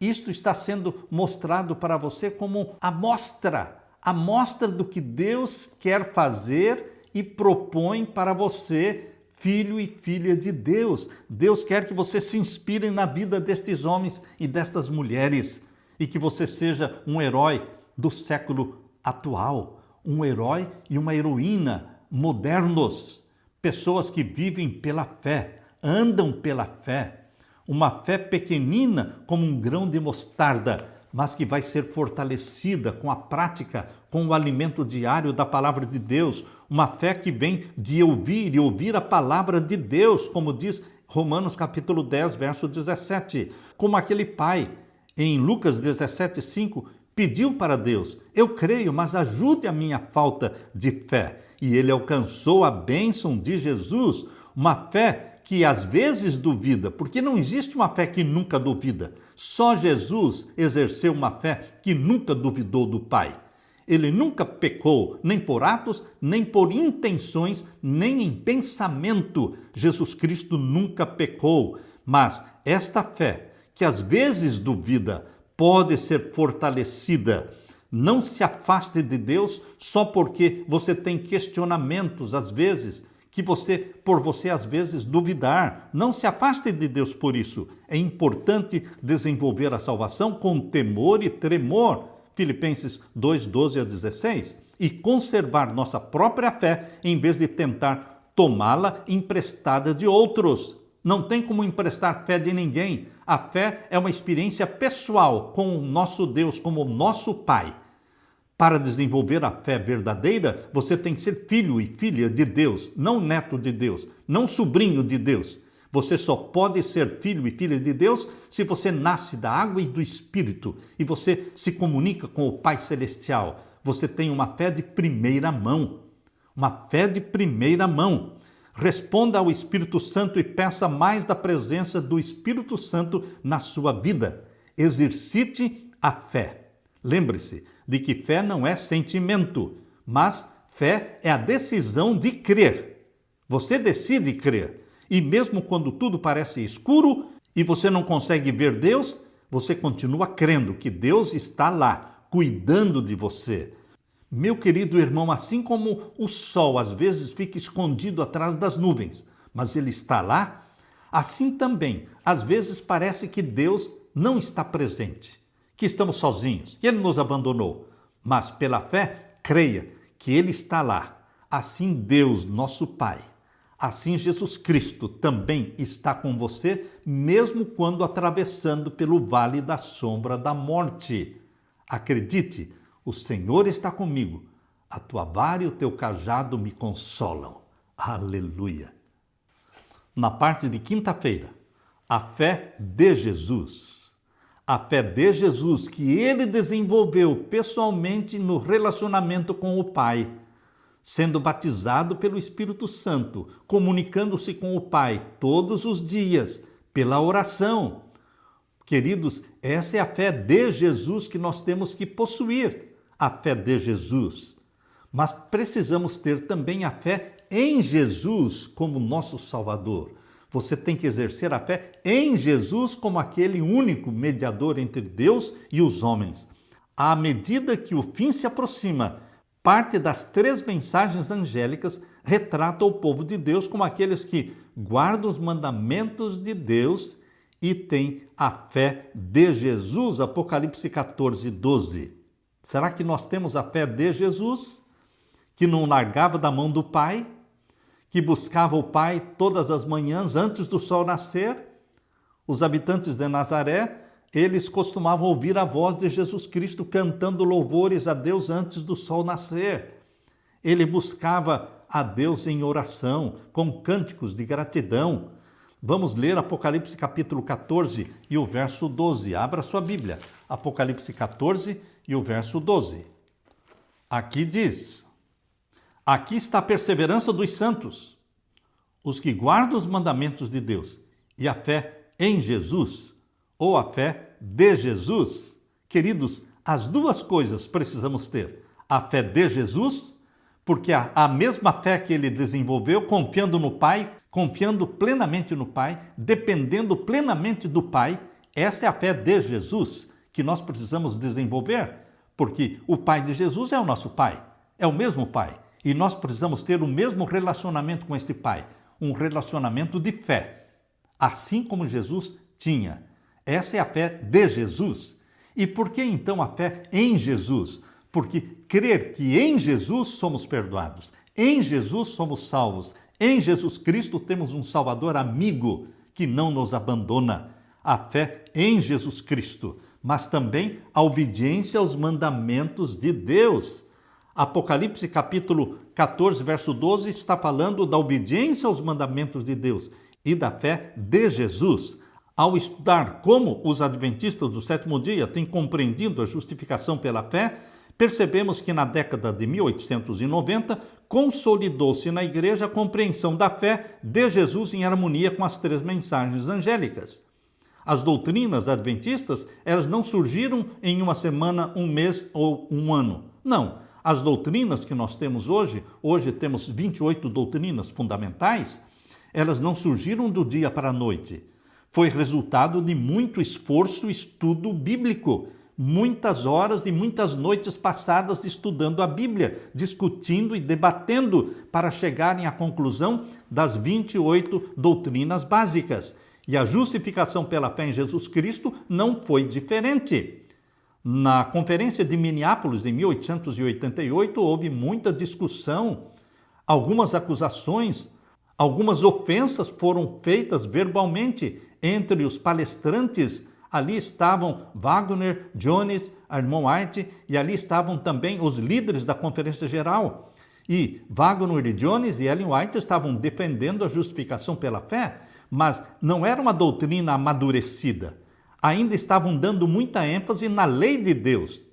Isto está sendo mostrado para você como amostra do que Deus quer fazer e propõe para você, filho e filha de Deus. Deus quer que você se inspire na vida destes homens e destas mulheres e que você seja um herói do século atual, um herói e uma heroína modernos, pessoas que vivem pela fé, andam pela fé. Uma fé pequenina como um grão de mostarda, mas que vai ser fortalecida com a prática, com o alimento diário da palavra de Deus. Uma fé que vem de ouvir e ouvir a palavra de Deus, como diz Romanos capítulo 10, verso 17. Como aquele pai, em Lucas 17:5, pediu para Deus: eu creio, mas ajude a minha falta de fé. E ele alcançou a bênção de Jesus, uma fé que às vezes duvida, porque não existe uma fé que nunca duvida. Só Jesus exerceu uma fé que nunca duvidou do Pai. Ele nunca pecou, nem por atos, nem por intenções, nem em pensamento. Jesus Cristo nunca pecou, mas esta fé, que às vezes duvida, pode ser fortalecida. Não se afaste de Deus só porque você tem questionamentos, às vezes, por você às vezes duvidar. Não se afaste de Deus por isso. É importante desenvolver a salvação com temor e tremor. Filipenses 2, 12 a 16. E conservar nossa própria fé em vez de tentar tomá-la emprestada de outros. Não tem como emprestar fé de ninguém. A fé é uma experiência pessoal com o nosso Deus, como o nosso Pai. Para desenvolver a fé verdadeira, você tem que ser filho e filha de Deus, não neto de Deus, não sobrinho de Deus. Você só pode ser filho e filha de Deus se você nasce da água e do Espírito e você se comunica com o Pai Celestial. Você tem uma fé de primeira mão. Uma fé de primeira mão. Responda ao Espírito Santo e peça mais da presença do Espírito Santo na sua vida. Exercite a fé. Lembre-se de que fé não é sentimento, mas fé é a decisão de crer. Você decide crer. E mesmo quando tudo parece escuro e você não consegue ver Deus, você continua crendo que Deus está lá, cuidando de você. Meu querido irmão, assim como o sol às vezes fica escondido atrás das nuvens, mas ele está lá, assim também, às vezes parece que Deus não está presente, que estamos sozinhos, que ele nos abandonou. Mas pela fé, creia que ele está lá. Assim Deus, nosso Pai, assim Jesus Cristo também está com você, mesmo quando atravessando pelo vale da sombra da morte. Acredite, o Senhor está comigo. A tua vara e o teu cajado me consolam. Aleluia. Na parte de quinta-feira, a fé de Jesus. A fé de Jesus que ele desenvolveu pessoalmente no relacionamento com o Pai, sendo batizado pelo Espírito Santo, comunicando-se com o Pai todos os dias, pela oração. Queridos, essa é a fé de Jesus que nós temos que possuir, a fé de Jesus. Mas precisamos ter também a fé em Jesus como nosso Salvador. Você tem que exercer a fé em Jesus como aquele único mediador entre Deus e os homens. À medida que o fim se aproxima, parte das 3 mensagens angélicas retrata o povo de Deus como aqueles que guardam os mandamentos de Deus e têm a fé de Jesus. Apocalipse 14, 12. Será que nós temos a fé de Jesus, que não largava da mão do Pai, que buscava o Pai todas as manhãs antes do sol nascer? Os habitantes de Nazaré, eles costumavam ouvir a voz de Jesus Cristo cantando louvores a Deus antes do sol nascer. Ele buscava a Deus em oração, com cânticos de gratidão. Vamos ler Apocalipse capítulo 14 e o verso 12. Abra sua Bíblia. Apocalipse 14 e o verso 12. Aqui diz: aqui está a perseverança dos santos, os que guardam os mandamentos de Deus, e a fé em Jesus, ou a fé de Jesus. Queridos, as duas coisas precisamos ter. A fé de Jesus, porque a mesma fé que ele desenvolveu, confiando no Pai, confiando plenamente no Pai, dependendo plenamente do Pai, essa é a fé de Jesus que nós precisamos desenvolver, porque o Pai de Jesus é o nosso Pai, é o mesmo Pai. E nós precisamos ter o mesmo relacionamento com este Pai, um relacionamento de fé, assim como Jesus tinha. Essa é a fé de Jesus. E por que então a fé em Jesus? Porque crer que em Jesus somos perdoados, em Jesus somos salvos, em Jesus Cristo temos um Salvador amigo que não nos abandona. A fé em Jesus Cristo, mas também a obediência aos mandamentos de Deus. Apocalipse capítulo 14, verso 12, está falando da obediência aos mandamentos de Deus e da fé de Jesus. Ao estudar como os adventistas do sétimo dia têm compreendido a justificação pela fé, percebemos que na década de 1890 consolidou-se na igreja a compreensão da fé de Jesus em harmonia com as 3 mensagens angélicas. As doutrinas adventistas, elas não surgiram em uma semana, um mês ou um ano. Não. As doutrinas que nós temos hoje temos 28 doutrinas fundamentais, elas não surgiram do dia para a noite. Foi resultado de muito esforço e estudo bíblico, muitas horas e muitas noites passadas estudando a Bíblia, discutindo e debatendo para chegarem à conclusão das 28 doutrinas básicas. E a justificação pela fé em Jesus Cristo não foi diferente. Na Conferência de Minneapolis, em 1888, houve muita discussão, algumas acusações, algumas ofensas foram feitas verbalmente entre os palestrantes. Ali estavam Wagner, Jones, Armand White, e ali estavam também os líderes da Conferência Geral. E Wagner e Jones e Ellen White estavam defendendo a justificação pela fé, mas não era uma doutrina amadurecida. Ainda estavam dando muita ênfase na lei de Deus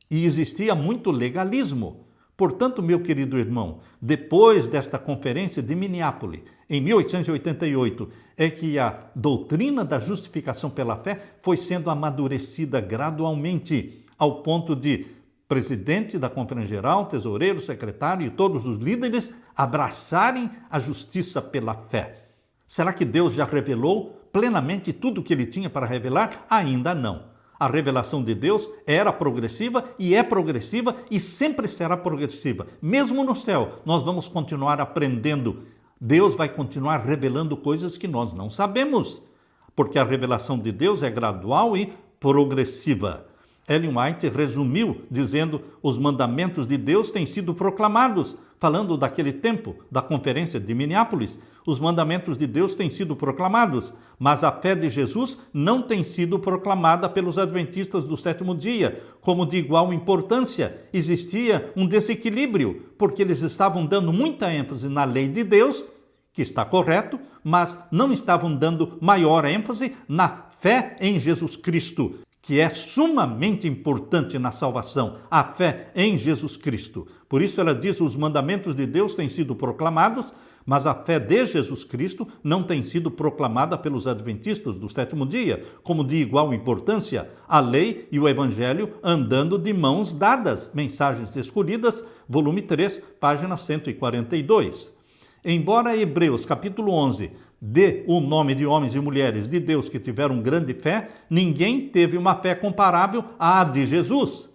e existia muito legalismo. Portanto, meu querido irmão, depois desta conferência de Minneapolis, em 1888, é que a doutrina da justificação pela fé foi sendo amadurecida gradualmente, ao ponto de presidente da Conferência Geral, tesoureiro, secretário e todos os líderes abraçarem a justiça pela fé. Será que Deus já revelou plenamente tudo o que ele tinha para revelar? Ainda não. A revelação de Deus era progressiva e é progressiva e sempre será progressiva. Mesmo no céu, nós vamos continuar aprendendo. Deus vai continuar revelando coisas que nós não sabemos, porque a revelação de Deus é gradual e progressiva. Ellen White resumiu dizendo: os mandamentos de Deus têm sido proclamados, falando daquele tempo, da conferência de Minneapolis. Os mandamentos de Deus têm sido proclamados, mas a fé de Jesus não tem sido proclamada pelos adventistas do sétimo dia, como de igual importância. Existia um desequilíbrio, porque eles estavam dando muita ênfase na lei de Deus, que está correto, mas não estavam dando maior ênfase na fé em Jesus Cristo, que é sumamente importante na salvação, a fé em Jesus Cristo. Por isso ela diz: os mandamentos de Deus têm sido proclamados, mas a fé de Jesus Cristo não tem sido proclamada pelos adventistas do sétimo dia, como de igual importância, a lei e o evangelho andando de mãos dadas. Mensagens Escolhidas, volume 3, página 142. Embora Hebreus capítulo 11 dê o nome de homens e mulheres de Deus que tiveram grande fé, ninguém teve uma fé comparável à de Jesus,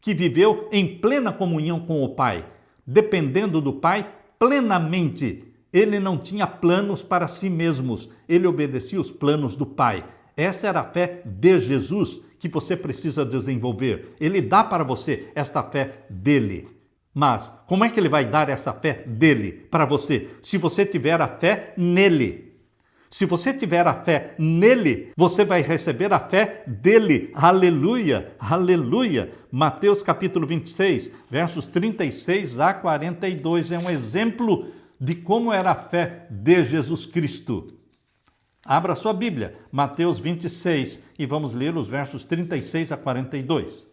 que viveu em plena comunhão com o Pai, dependendo do Pai plenamente. Ele não tinha planos para si mesmos, ele obedecia os planos do Pai. Essa era a fé de Jesus que você precisa desenvolver. Ele dá para você esta fé dele. Mas como é que ele vai dar essa fé dele para você? Se você tiver a fé nele. Se você tiver a fé nele, você vai receber a fé dele. Aleluia, aleluia. Mateus capítulo 26, versos 36 a 42 é um exemplo de como era a fé de Jesus Cristo. Abra sua Bíblia, Mateus 26, e vamos ler os versos 36 a 42.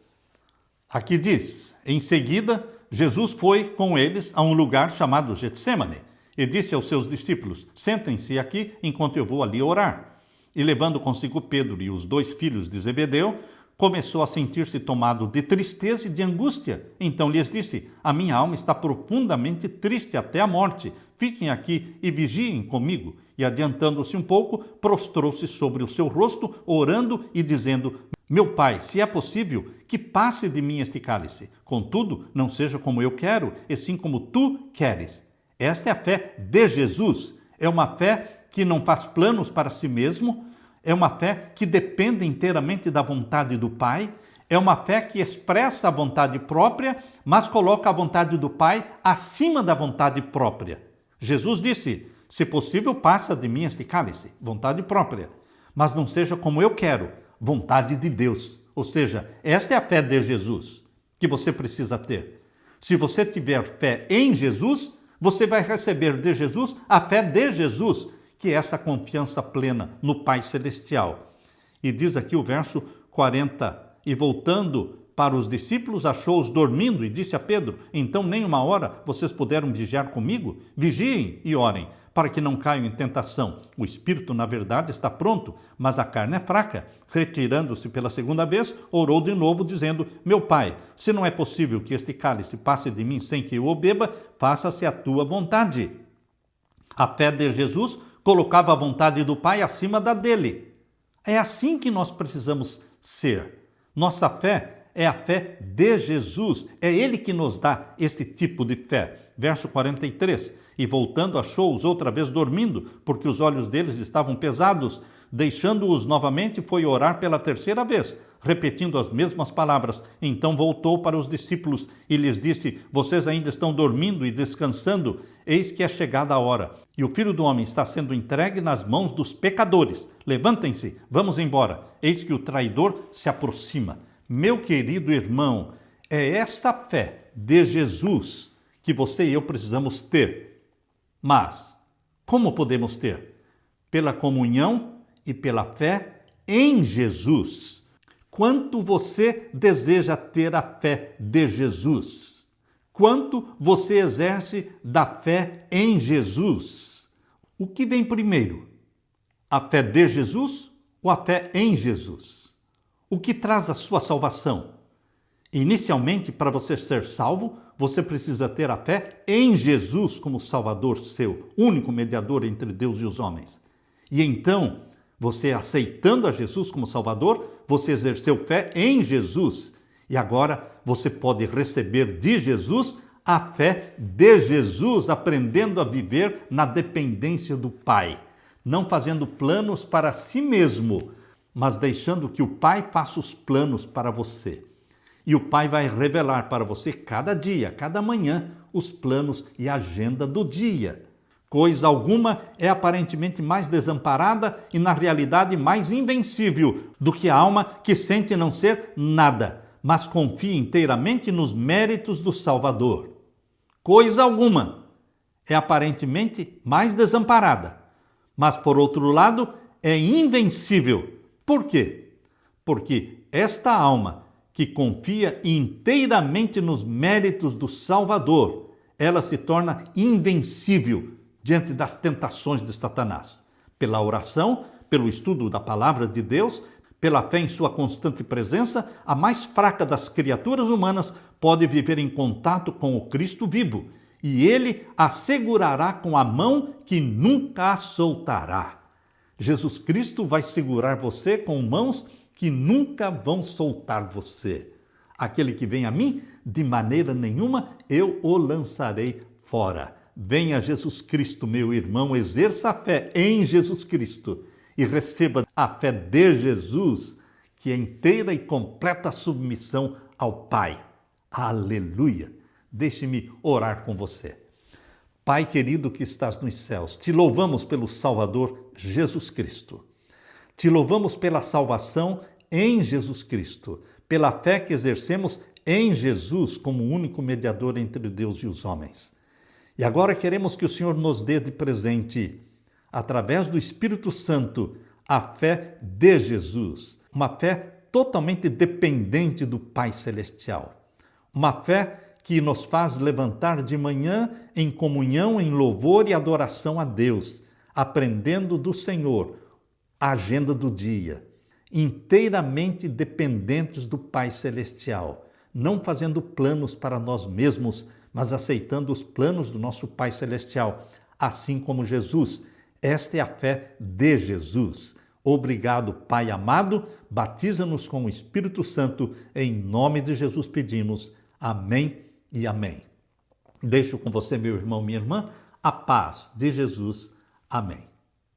Aqui diz: em seguida, Jesus foi com eles a um lugar chamado Getsêmani e disse aos seus discípulos: sentem-se aqui enquanto eu vou ali orar. E levando consigo Pedro e os 2 filhos de Zebedeu, começou a sentir-se tomado de tristeza e de angústia. Então lhes disse: a minha alma está profundamente triste até a morte. Fiquem aqui e vigiem comigo. E adiantando-se um pouco, prostrou-se sobre o seu rosto, orando e dizendo: meu Pai, se é possível, que passe de mim este cálice. Contudo, não seja como eu quero, e sim como tu queres. Esta é a fé de Jesus. É uma fé que não faz planos para si mesmo. É uma fé que depende inteiramente da vontade do Pai. É uma fé que expressa a vontade própria, mas coloca a vontade do Pai acima da vontade própria. Jesus disse: se possível, passa de mim este cálice, vontade própria. Mas não seja como eu quero, vontade de Deus. Ou seja, esta é a fé de Jesus que você precisa ter. Se você tiver fé em Jesus, você vai receber de Jesus a fé de Jesus, que é essa confiança plena no Pai Celestial. E diz aqui o verso 40, e voltando para os discípulos, achou-os dormindo e disse a Pedro: então nem uma hora vocês puderam vigiar comigo? Vigiem e orem, para que não caiam em tentação. O espírito, na verdade, está pronto, mas a carne é fraca. Retirando-se pela segunda vez, orou de novo, dizendo: meu Pai, se não é possível que este cálice passe de mim sem que eu o beba, faça-se a tua vontade. A fé de Jesus colocava a vontade do Pai acima da dele. É assim que nós precisamos ser. Nossa fé é a fé de Jesus. É Ele que nos dá esse tipo de fé. Verso 43. E voltando, achou-os outra vez dormindo, porque os olhos deles estavam pesados. Deixando-os novamente, foi orar pela terceira vez, repetindo as mesmas palavras. Então voltou para os discípulos e lhes disse: vocês ainda estão dormindo e descansando? Eis que é chegada a hora, e o Filho do Homem está sendo entregue nas mãos dos pecadores. Levantem-se, vamos embora. Eis que o traidor se aproxima. Meu querido irmão, é esta fé de Jesus que você e eu precisamos ter. Mas, como podemos ter? Pela comunhão e pela fé em Jesus. Quanto você deseja ter a fé de Jesus? Quanto você exerce da fé em Jesus? O que vem primeiro? A fé de Jesus ou a fé em Jesus? O que traz a sua salvação? Inicialmente, para você ser salvo, você precisa ter a fé em Jesus como Salvador seu, único mediador entre Deus e os homens. E então, você aceitando a Jesus como Salvador, você exerceu fé em Jesus. E agora você pode receber de Jesus a fé de Jesus, aprendendo a viver na dependência do Pai. Não fazendo planos para si mesmo, mas deixando que o Pai faça os planos para você. E o Pai vai revelar para você cada dia, cada manhã, os planos e a agenda do dia. Coisa alguma é aparentemente mais desamparada e, na realidade, mais invencível do que a alma que sente não ser nada, mas confia inteiramente nos méritos do Salvador. Coisa alguma é aparentemente mais desamparada, mas, por outro lado, é invencível. Por quê? Porque esta alma que confia inteiramente nos méritos do Salvador, ela se torna invencível diante das tentações de Satanás. Pela oração, pelo estudo da palavra de Deus, pela fé em sua constante presença, a mais fraca das criaturas humanas pode viver em contato com o Cristo vivo, e ele a segurará com a mão que nunca a soltará. Jesus Cristo vai segurar você com mãos que nunca vão soltar você. Aquele que vem a mim, de maneira nenhuma eu o lançarei fora. Venha Jesus Cristo, meu irmão, exerça a fé em Jesus Cristo e receba a fé de Jesus, que é inteira e completa submissão ao Pai. Aleluia! Deixe-me orar com você. Pai querido que estás nos céus, te louvamos pelo Salvador Jesus Cristo. Te louvamos pela salvação em Jesus Cristo, pela fé que exercemos em Jesus como único mediador entre Deus e os homens. E agora queremos que o Senhor nos dê de presente, através do Espírito Santo, a fé de Jesus, uma fé totalmente dependente do Pai Celestial, uma fé que nos faz levantar de manhã em comunhão, em louvor e adoração a Deus, aprendendo do Senhor a agenda do dia, inteiramente dependentes do Pai Celestial, não fazendo planos para nós mesmos, mas aceitando os planos do nosso Pai Celestial, assim como Jesus. Esta é a fé de Jesus. Obrigado, Pai amado, batiza-nos com o Espírito Santo, em nome de Jesus pedimos. Amém e amém. Deixo com você, meu irmão, minha irmã, a paz de Jesus. Amém.